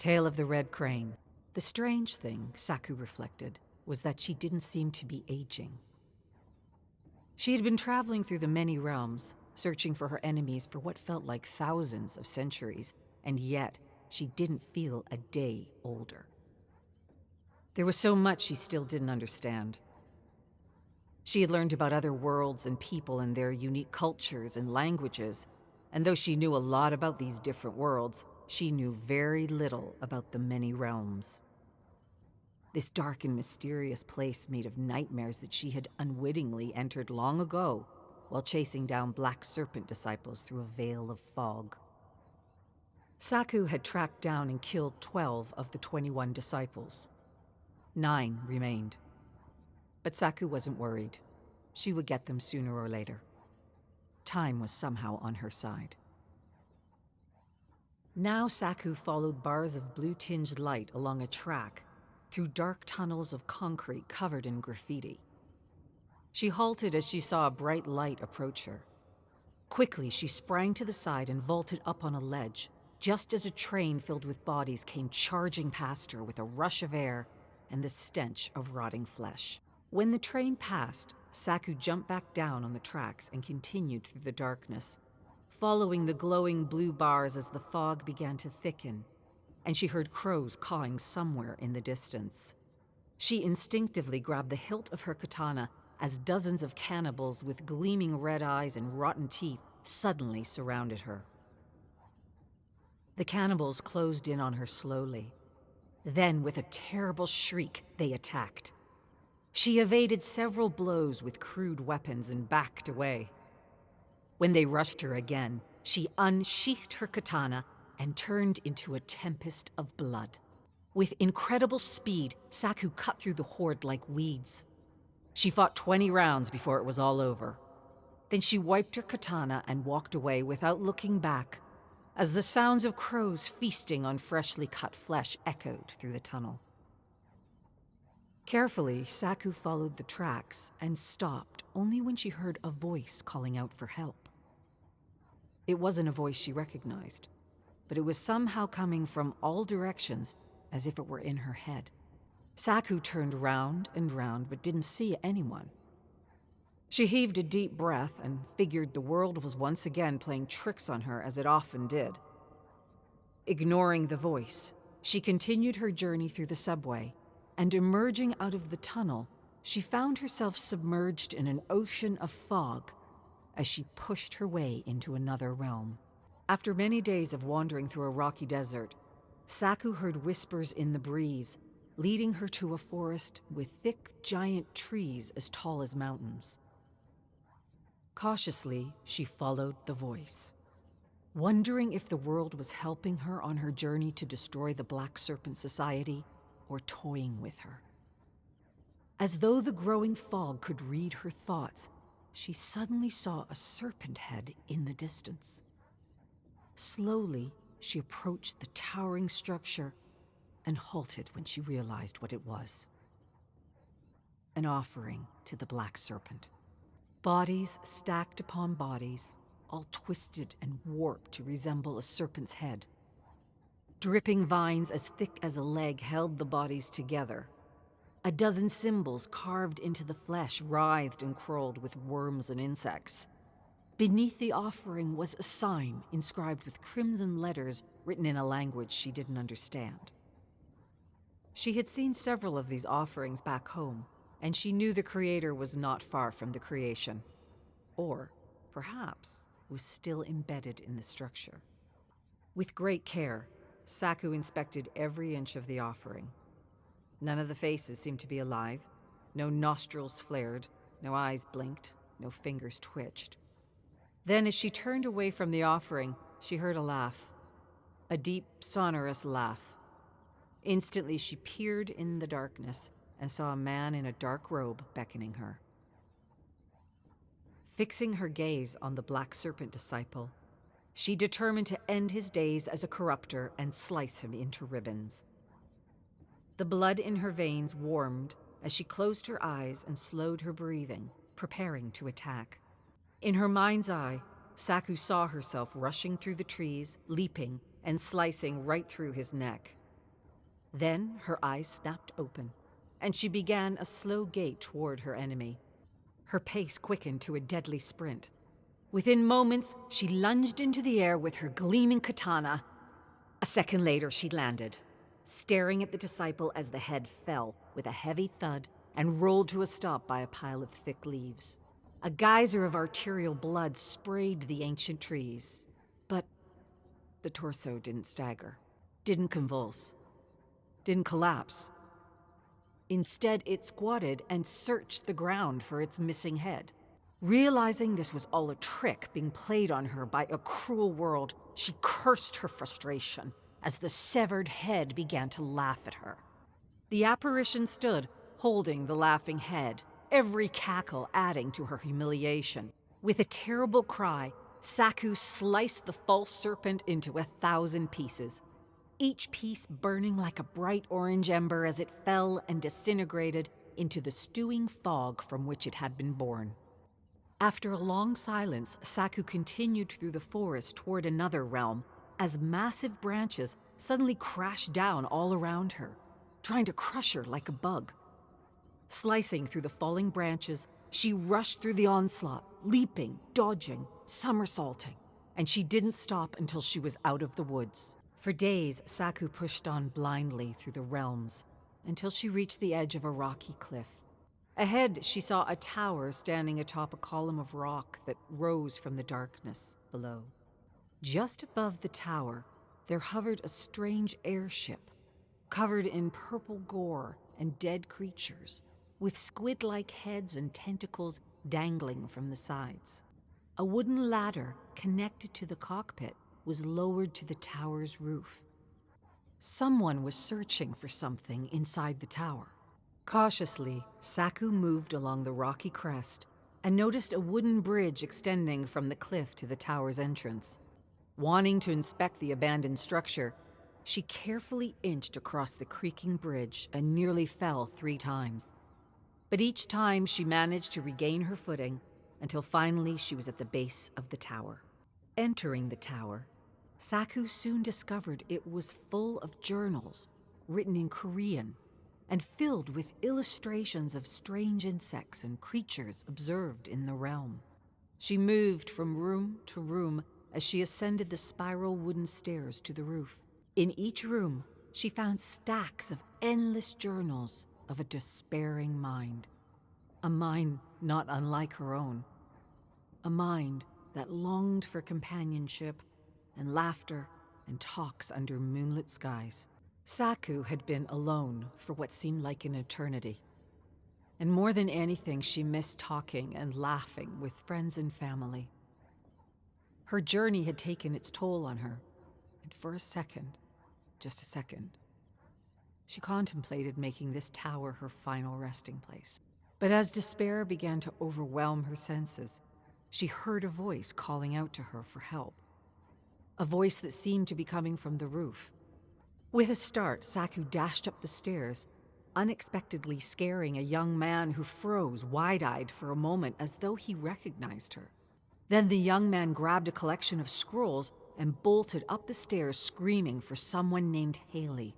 Tale of the Redcrane. The strange thing, Saku reflected, was that she didn't seem to be aging. She had been traveling through the many realms, searching for her enemies for what felt like thousands of centuries, and yet she didn't feel a day older. There was so much she still didn't understand. She had learned about other worlds and people and their unique cultures and languages, and though she knew a lot about these different worlds, she knew very little about the many realms. This dark and mysterious place made of nightmares that she had unwittingly entered long ago while chasing down black serpent disciples through a veil of fog. Saku had tracked down and killed 12 of the 21 disciples. 9 remained. But Saku wasn't worried. She would get them sooner or later. Time was somehow on her side. Now Saku followed bars of blue-tinged light along a track through dark tunnels of concrete covered in graffiti. She halted as she saw a bright light approach her. Quickly, she sprang to the side and vaulted up on a ledge, just as a train filled with bodies came charging past her with a rush of air and the stench of rotting flesh. When the train passed, Saku jumped back down on the tracks and continued through the darkness, following the glowing blue bars as the fog began to thicken, and she heard crows cawing somewhere in the distance. She instinctively grabbed the hilt of her katana as dozens of cannibals with gleaming red eyes and rotten teeth suddenly surrounded her. The cannibals closed in on her slowly. Then, with a terrible shriek, they attacked. She evaded several blows with crude weapons and backed away. When they rushed her again, she unsheathed her katana and turned into a tempest of blood. With incredible speed, Saku cut through the horde like weeds. She fought 20 rounds before it was all over. Then she wiped her katana and walked away without looking back, as the sounds of crows feasting on freshly cut flesh echoed through the tunnel. Carefully, Saku followed the tracks and stopped only when she heard a voice calling out for help. It wasn't a voice she recognized, but it was somehow coming from all directions as if it were in her head. Saku turned round and round but didn't see anyone. She heaved a deep breath and figured the world was once again playing tricks on her as it often did. Ignoring the voice, she continued her journey through the subway, and emerging out of the tunnel, she found herself submerged in an ocean of fog as she pushed her way into another realm. After many days of wandering through a rocky desert, Saku heard whispers in the breeze, leading her to a forest with thick, giant trees as tall as mountains. Cautiously, she followed the voice, wondering if the world was helping her on her journey to destroy the Black Serpent Society or toying with her. As though the growing fog could read her thoughts, she suddenly saw a serpent head in the distance. Slowly, she approached the towering structure and halted when she realized what it was. An offering to the Black Serpent. Bodies stacked upon bodies, all twisted and warped to resemble a serpent's head. Dripping vines as thick as a leg held the bodies together. A dozen symbols carved into the flesh writhed and crawled with worms and insects. Beneath the offering was a sign inscribed with crimson letters written in a language she didn't understand. She had seen several of these offerings back home, and she knew the creator was not far from the creation. Or, perhaps, was still embedded in the structure. With great care, Saku inspected every inch of the offering. None of the faces seemed to be alive. No nostrils flared, no eyes blinked, no fingers twitched. Then, as she turned away from the offering, she heard a laugh. A deep, sonorous laugh. Instantly, she peered in the darkness and saw a man in a dark robe beckoning her. Fixing her gaze on the Black Serpent disciple, she determined to end his days as a corruptor and slice him into ribbons. The blood in her veins warmed as she closed her eyes and slowed her breathing, preparing to attack. In her mind's eye, Saku saw herself rushing through the trees, leaping, and slicing right through his neck. Then her eyes snapped open, and she began a slow gait toward her enemy. Her pace quickened to a deadly sprint. Within moments, she lunged into the air with her gleaming katana. A second later, she landed, staring at the disciple as the head fell with a heavy thud and rolled to a stop by a pile of thick leaves. A geyser of arterial blood sprayed the ancient trees, but the torso didn't stagger, didn't convulse, didn't collapse. Instead, it squatted and searched the ground for its missing head. Realizing this was all a trick being played on her by a cruel world, she cursed her frustration as the severed head began to laugh at her. The apparition stood, holding the laughing head, every cackle adding to her humiliation. With a terrible cry, Saku sliced the false serpent into 1,000 pieces, each piece burning like a bright orange ember as it fell and disintegrated into the stewing fog from which it had been born. After a long silence, Saku continued through the forest toward another realm as massive branches suddenly crashed down all around her, trying to crush her like a bug. Slicing through the falling branches, she rushed through the onslaught, leaping, dodging, somersaulting, and she didn't stop until she was out of the woods. For days, Saku pushed on blindly through the realms until she reached the edge of a rocky cliff. Ahead, she saw a tower standing atop a column of rock that rose from the darkness below. Just above the tower, there hovered a strange airship, covered in purple gore and dead creatures, with squid-like heads and tentacles dangling from the sides. A wooden ladder connected to the cockpit was lowered to the tower's roof. Someone was searching for something inside the tower. Cautiously, Saku moved along the rocky crest and noticed a wooden bridge extending from the cliff to the tower's entrance. Wanting to inspect the abandoned structure, she carefully inched across the creaking bridge and nearly fell 3 times. But each time she managed to regain her footing until finally she was at the base of the tower. Entering the tower, Saku soon discovered it was full of journals written in Korean and filled with illustrations of strange insects and creatures observed in the realm. She moved from room to room as she ascended the spiral wooden stairs to the roof. In each room, she found stacks of endless journals of a despairing mind. A mind not unlike her own. A mind that longed for companionship and laughter and talks under moonlit skies. Saku had been alone for what seemed like an eternity. And more than anything, she missed talking and laughing with friends and family. Her journey had taken its toll on her, and for a second, just a second, she contemplated making this tower her final resting place. But as despair began to overwhelm her senses, she heard a voice calling out to her for help. A voice that seemed to be coming from the roof. With a start, Saku dashed up the stairs, unexpectedly scaring a young man who froze wide-eyed for a moment as though he recognized her. Then the young man grabbed a collection of scrolls and bolted up the stairs screaming for someone named Haley.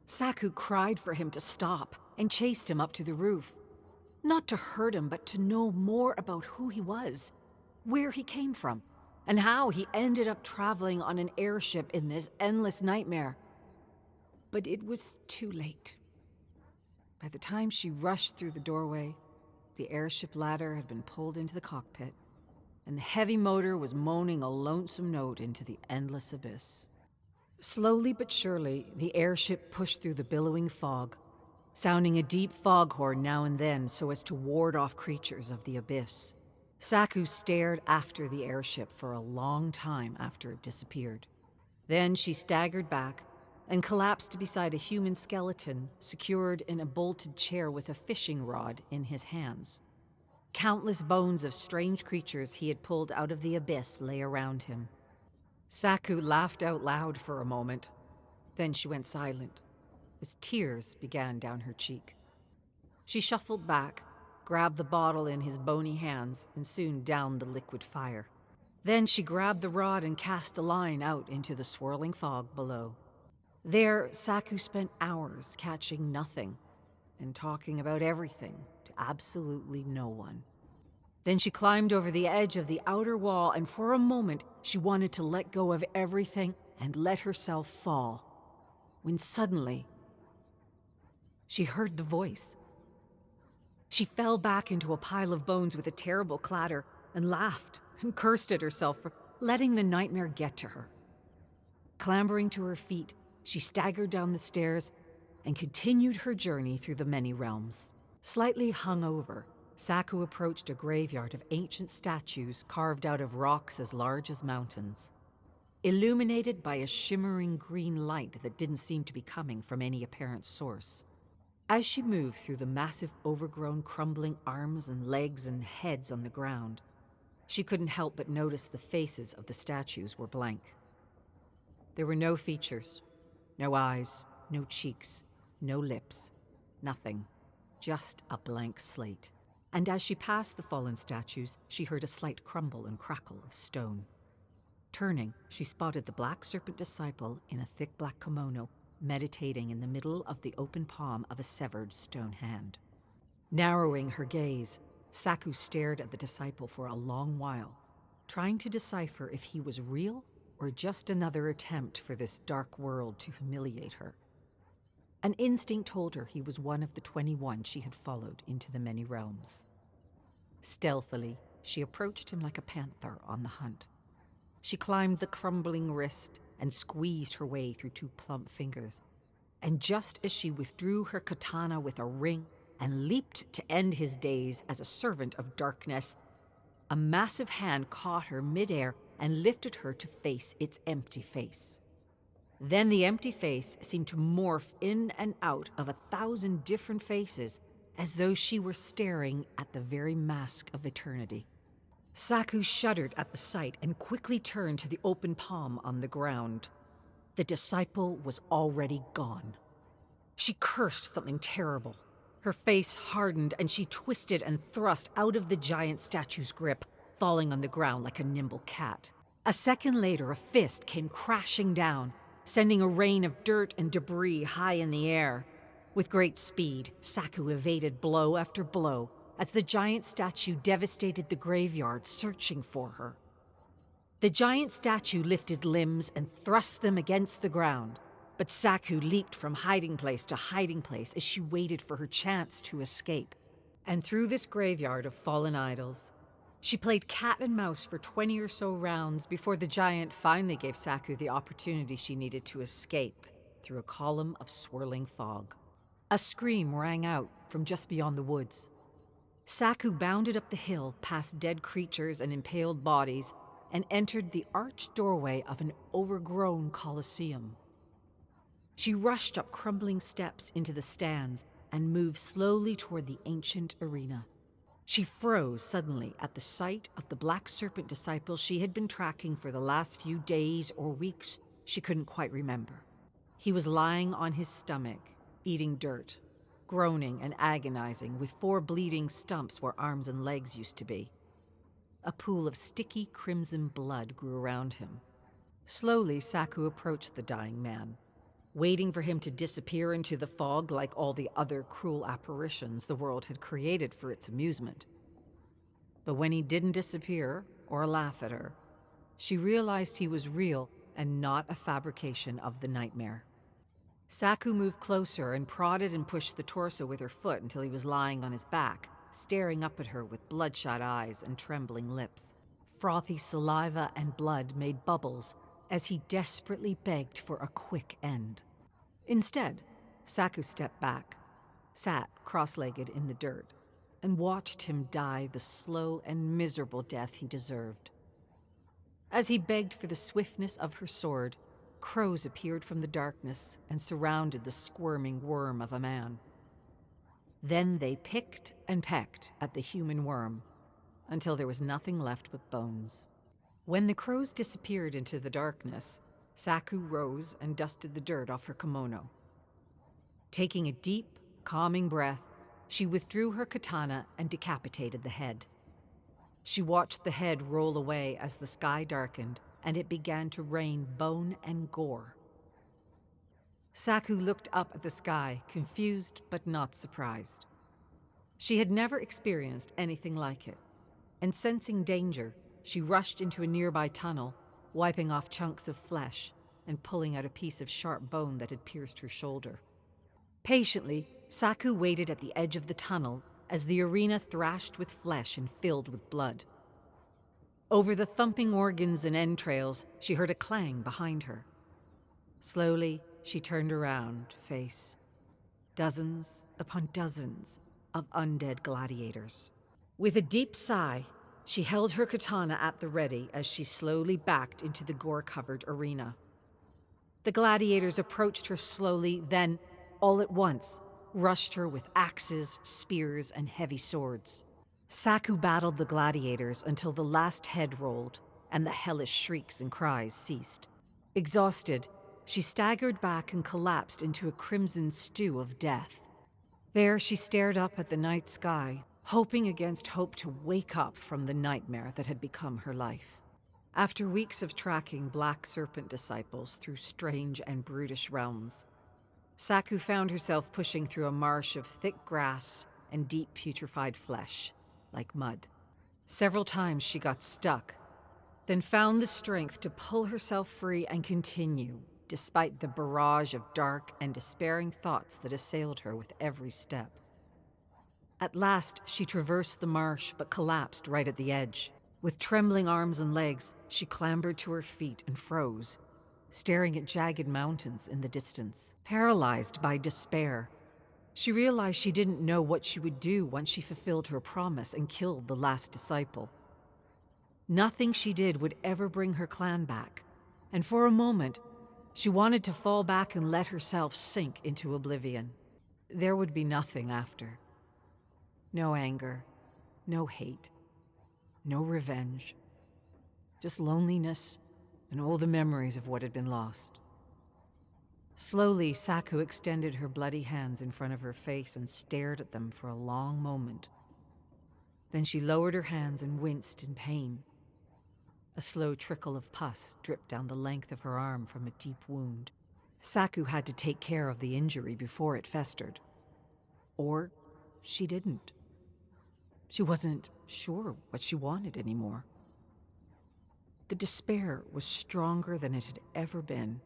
Saku cried for him to stop and chased him up to the roof. Not to hurt him, but to know more about who he was, where he came from, and how he ended up traveling on an airship in this endless nightmare. But it was too late. By the time she rushed through the doorway, the airship ladder had been pulled into the cockpit, and the heavy motor was moaning a lonesome note into the endless abyss. Slowly but surely, the airship pushed through the billowing fog, sounding a deep foghorn now and then so as to ward off creatures of the abyss. Saku stared after the airship for a long time after it disappeared. Then she staggered back and collapsed beside a human skeleton secured in a bolted chair with a fishing rod in his hands. Countless bones of strange creatures he had pulled out of the abyss lay around him. Saku laughed out loud for a moment. Then she went silent, as tears began down her cheek. She shuffled back, grabbed the bottle in his bony hands, and soon downed the liquid fire. Then she grabbed the rod and cast a line out into the swirling fog below. There, Saku spent hours catching nothing and talking about everything to absolutely no one. Then she climbed over the edge of the outer wall, and for a moment she wanted to let go of everything and let herself fall. When suddenly, she heard the voice. She fell back into a pile of bones with a terrible clatter and laughed and cursed at herself for letting the nightmare get to her. Clambering to her feet, she staggered down the stairs and continued her journey through the many realms. Slightly hungover, Saku approached a graveyard of ancient statues carved out of rocks as large as mountains, illuminated by a shimmering green light that didn't seem to be coming from any apparent source. As she moved through the massive, overgrown, crumbling arms and legs and heads on the ground, she couldn't help but notice the faces of the statues were blank. There were no features, no eyes, no cheeks, no lips, nothing, just a blank slate. And as she passed the fallen statues, she heard a slight crumble and crackle of stone. Turning, she spotted the Black Serpent disciple in a thick black kimono, meditating in the middle of the open palm of a severed stone hand. Narrowing her gaze, Saku stared at the disciple for a long while, trying to decipher if he was real or just another attempt for this dark world to humiliate her. An instinct told her he was one of the 21 she had followed into the many realms. Stealthily, she approached him like a panther on the hunt. She climbed the crumbling wrist and squeezed her way through 2 plump fingers. And just as she withdrew her katana with a ring and leaped to end his days as a servant of darkness, a massive hand caught her midair and lifted her to face its empty face. Then the empty face seemed to morph in and out of 1,000 different faces, as though she were staring at the very mask of eternity. Saku shuddered at the sight and quickly turned to the open palm on the ground. The disciple was already gone. She cursed something terrible. Her face hardened and she twisted and thrust out of the giant statue's grip, falling on the ground like a nimble cat. A second later, a fist came crashing down, sending a rain of dirt and debris high in the air. With great speed, Saku evaded blow after blow as the giant statue devastated the graveyard, searching for her. The giant statue lifted limbs and thrust them against the ground, but Saku leaped from hiding place to hiding place as she waited for her chance to escape. And through this graveyard of fallen idols, she played cat and mouse for 20 or so rounds before the giant finally gave Saku the opportunity she needed to escape through a column of swirling fog. A scream rang out from just beyond the woods. Saku bounded up the hill past dead creatures and impaled bodies and entered the arched doorway of an overgrown coliseum. She rushed up crumbling steps into the stands and moved slowly toward the ancient arena. She froze suddenly at the sight of the Black Serpent disciple she had been tracking for the last few days or weeks. She couldn't quite remember. He was lying on his stomach, eating dirt, groaning and agonizing, with 4 bleeding stumps where arms and legs used to be. A pool of sticky crimson blood grew around him. Slowly, Saku approached the dying man, waiting for him to disappear into the fog like all the other cruel apparitions the world had created for its amusement. But when he didn't disappear or laugh at her, she realized he was real and not a fabrication of the nightmare. Saku moved closer and prodded and pushed the torso with her foot until he was lying on his back, staring up at her with bloodshot eyes and trembling lips. Frothy saliva and blood made bubbles as he desperately begged for a quick end. Instead, Saku stepped back, sat cross-legged in the dirt, and watched him die the slow and miserable death he deserved. As he begged for the swiftness of her sword, crows appeared from the darkness and surrounded the squirming worm of a man. Then they picked and pecked at the human worm until there was nothing left but bones. When the crows disappeared into the darkness, Saku rose and dusted the dirt off her kimono. Taking a deep, calming breath, she withdrew her katana and decapitated the head. She watched the head roll away as the sky darkened and it began to rain bone and gore. Saku looked up at the sky, confused but not surprised. She had never experienced anything like it, and sensing danger, she rushed into a nearby tunnel, wiping off chunks of flesh and pulling out a piece of sharp bone that had pierced her shoulder. Patiently, Saku waited at the edge of the tunnel as the arena thrashed with flesh and filled with blood. Over the thumping organs and entrails, she heard a clang behind her. Slowly, she turned around, face dozens upon dozens of undead gladiators. With a deep sigh, she held her katana at the ready as she slowly backed into the gore-covered arena. The gladiators approached her slowly, then, all at once, rushed her with axes, spears, and heavy swords. Saku battled the gladiators until the last head rolled and the hellish shrieks and cries ceased. Exhausted, she staggered back and collapsed into a crimson stew of death. There she stared up at the night sky, hoping against hope to wake up from the nightmare that had become her life. After weeks of tracking black serpent disciples through strange and brutish realms, Saku found herself pushing through a marsh of thick grass and deep putrefied flesh, like mud. Several times she got stuck, then found the strength to pull herself free and continue, despite the barrage of dark and despairing thoughts that assailed her with every step. At last, she traversed the marsh but collapsed right at the edge. With trembling arms and legs, she clambered to her feet and froze, staring at jagged mountains in the distance. Paralyzed by despair, she realized she didn't know what she would do once she fulfilled her promise and killed the last disciple. Nothing she did would ever bring her clan back, and for a moment, she wanted to fall back and let herself sink into oblivion. There would be nothing after. No anger, no hate, no revenge. Just loneliness and all the memories of what had been lost. Slowly, Saku extended her bloody hands in front of her face and stared at them for a long moment. Then she lowered her hands and winced in pain. A slow trickle of pus dripped down the length of her arm from a deep wound. Saku had to take care of the injury before it festered. Or she didn't. She wasn't sure what she wanted anymore. The despair was stronger than it had ever been.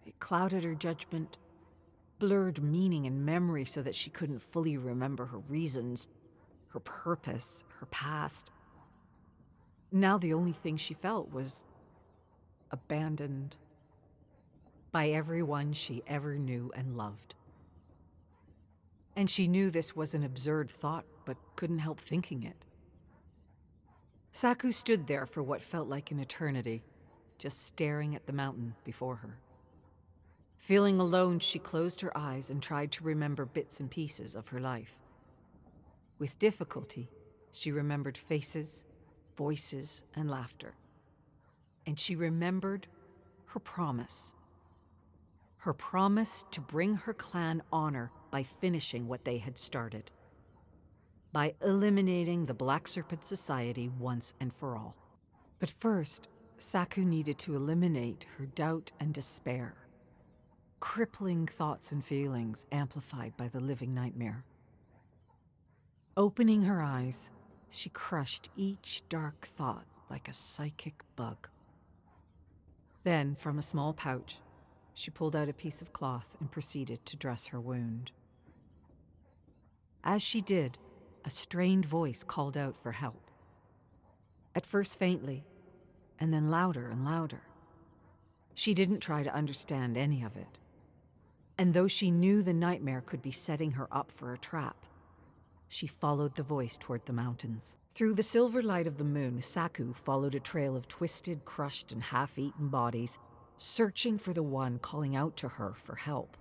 It clouded her judgment, blurred meaning and memory so that she couldn't fully remember her reasons, her purpose, her past. Now the only thing she felt was abandoned by everyone she ever knew and loved. And she knew this was an absurd thought, but couldn't help thinking it. Saku stood there for what felt like an eternity, just staring at the mountain before her. Feeling alone, she closed her eyes and tried to remember bits and pieces of her life. With difficulty, she remembered faces, voices, and laughter. And she remembered her promise. Her promise to bring her clan honor by finishing what they had started. By eliminating the Black Serpent Society once and for all. But first, Saku needed to eliminate her doubt and despair. Crippling thoughts and feelings amplified by the living nightmare. Opening her eyes, she crushed each dark thought like a psychic bug. Then, from a small pouch, she pulled out a piece of cloth and proceeded to dress her wound. As she did, a strained voice called out for help. At first faintly, and then louder and louder. She didn't try to understand any of it. And though she knew the nightmare could be setting her up for a trap, she followed the voice toward the mountains. Through the silver light of the moon, Saku followed a trail of twisted, crushed, and half-eaten bodies, searching for the one calling out to her for help.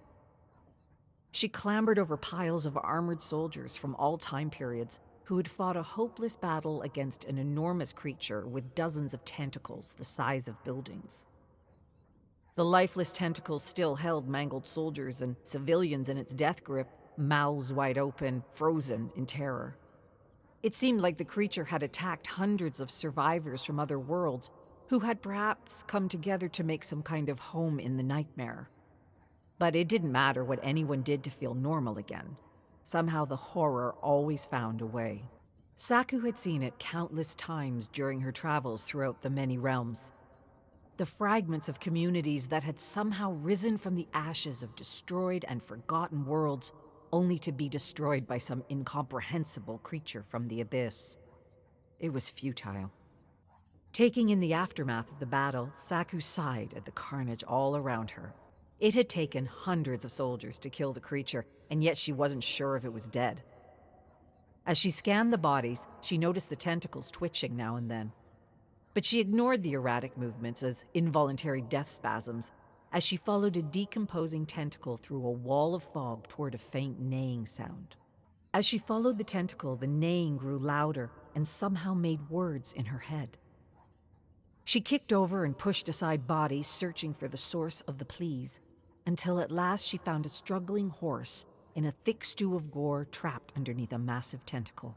She clambered over piles of armored soldiers from all time periods who had fought a hopeless battle against an enormous creature with dozens of tentacles the size of buildings. The lifeless tentacles still held mangled soldiers and civilians in its death grip, mouths wide open, frozen in terror. It seemed like the creature had attacked hundreds of survivors from other worlds who had perhaps come together to make some kind of home in the nightmare. But it didn't matter what anyone did to feel normal again. Somehow the horror always found a way. Saku had seen it countless times during her travels throughout the many realms. The fragments of communities that had somehow risen from the ashes of destroyed and forgotten worlds, only to be destroyed by some incomprehensible creature from the abyss. It was futile. Taking in the aftermath of the battle, Saku sighed at the carnage all around her. It had taken hundreds of soldiers to kill the creature, and yet she wasn't sure if it was dead. As she scanned the bodies, she noticed the tentacles twitching now and then. But she ignored the erratic movements as involuntary death spasms as she followed a decomposing tentacle through a wall of fog toward a faint neighing sound. As she followed the tentacle, the neighing grew louder and somehow made words in her head. She kicked over and pushed aside bodies, searching for the source of the pleas, until at last she found a struggling horse in a thick stew of gore trapped underneath a massive tentacle.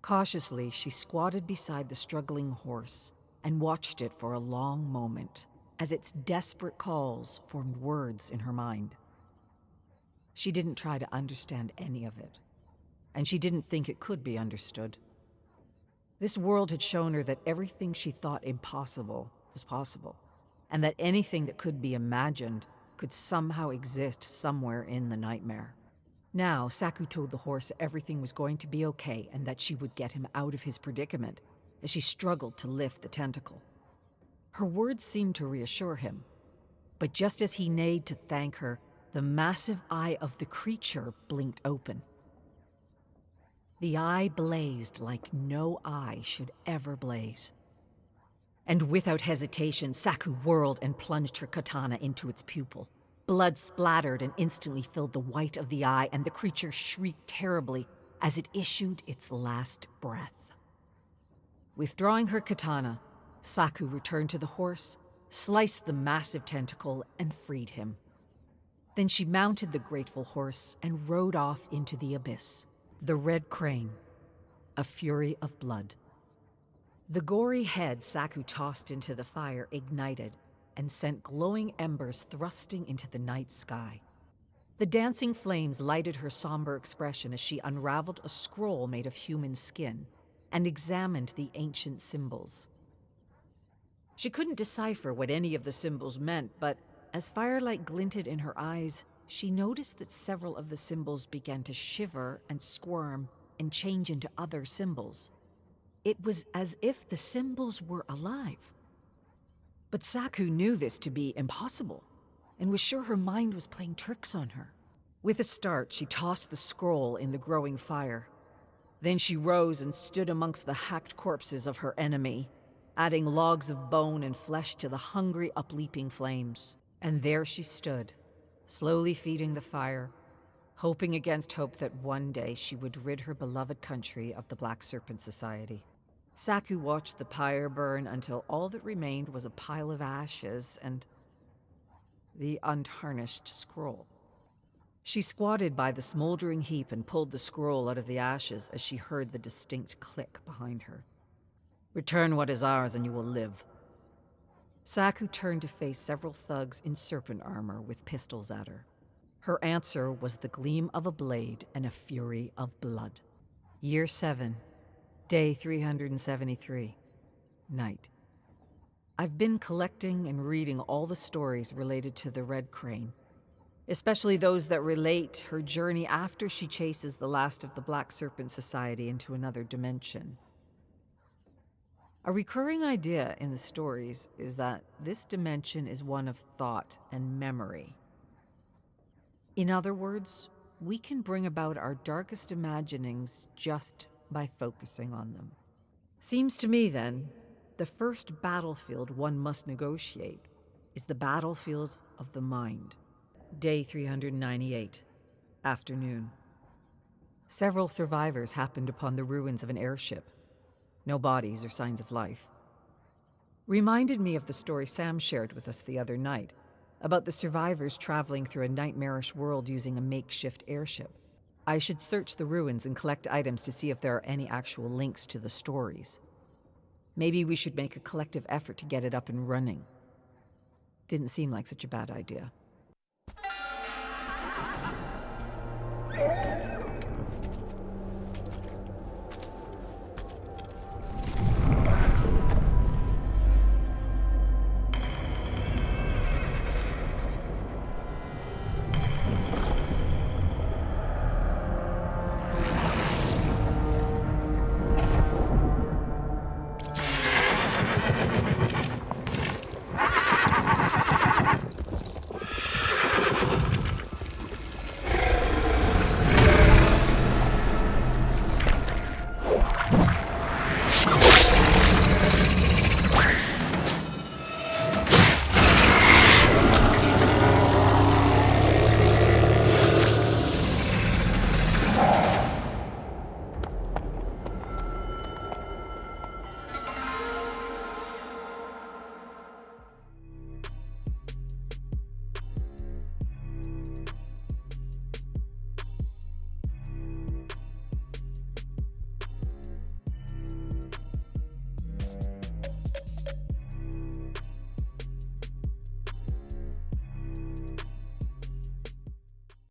Cautiously, she squatted beside the struggling horse and watched it for a long moment as its desperate calls formed words in her mind. She didn't try to understand any of it, and she didn't think it could be understood. This world had shown her that everything she thought impossible was possible, and that anything that could be imagined could somehow exist somewhere in the nightmare. Now, Saku told the horse everything was going to be okay and that she would get him out of his predicament as she struggled to lift the tentacle. Her words seemed to reassure him, but just as he neighed to thank her, the massive eye of the creature blinked open. The eye blazed like no eye should ever blaze. And without hesitation, Saku whirled and plunged her katana into its pupil. Blood splattered and instantly filled the white of the eye, and the creature shrieked terribly as it issued its last breath. Withdrawing her katana, Saku returned to the horse, sliced the massive tentacle, and freed him. Then she mounted the grateful horse and rode off into the abyss. The Redcrane, a fury of blood. The gory head Saku tossed into the fire ignited and sent glowing embers thrusting into the night sky. The dancing flames lighted her somber expression as she unraveled a scroll made of human skin and examined the ancient symbols. She couldn't decipher what any of the symbols meant, but as firelight glinted in her eyes, she noticed that several of the symbols began to shiver and squirm and change into other symbols. It was as if the symbols were alive. But Saku knew this to be impossible, and was sure her mind was playing tricks on her. With a start, she tossed the scroll in the growing fire. Then she rose and stood amongst the hacked corpses of her enemy, adding logs of bone and flesh to the hungry, upleaping flames. And there she stood, slowly feeding the fire, hoping against hope that one day she would rid her beloved country of the Black Serpent Society. Saku watched the pyre burn until all that remained was a pile of ashes and the untarnished scroll. She squatted by the smoldering heap and pulled the scroll out of the ashes as she heard the distinct click behind her. "Return what is ours and you will live." Saku turned to face several thugs in serpent armor with pistols at her. Her answer was the gleam of a blade and a fury of blood. Year 7. Day 373. Night. I've been collecting and reading all the stories related to the Redcrane, especially those that relate her journey after she chases the last of the Black Serpent Society into another dimension. A recurring idea in the stories is that this dimension is one of thought and memory. In other words, we can bring about our darkest imaginings just by focusing on them. Seems to me, then, the first battlefield one must negotiate is the battlefield of the mind. Day 398. Afternoon. Several survivors happened upon the ruins of an airship. No bodies or signs of life. Reminded me of the story Sam shared with us the other night about the survivors traveling through a nightmarish world using a makeshift airship. I should search the ruins and collect items to see if there are any actual links to the stories. Maybe we should make a collective effort to get it up and running. Didn't seem like such a bad idea.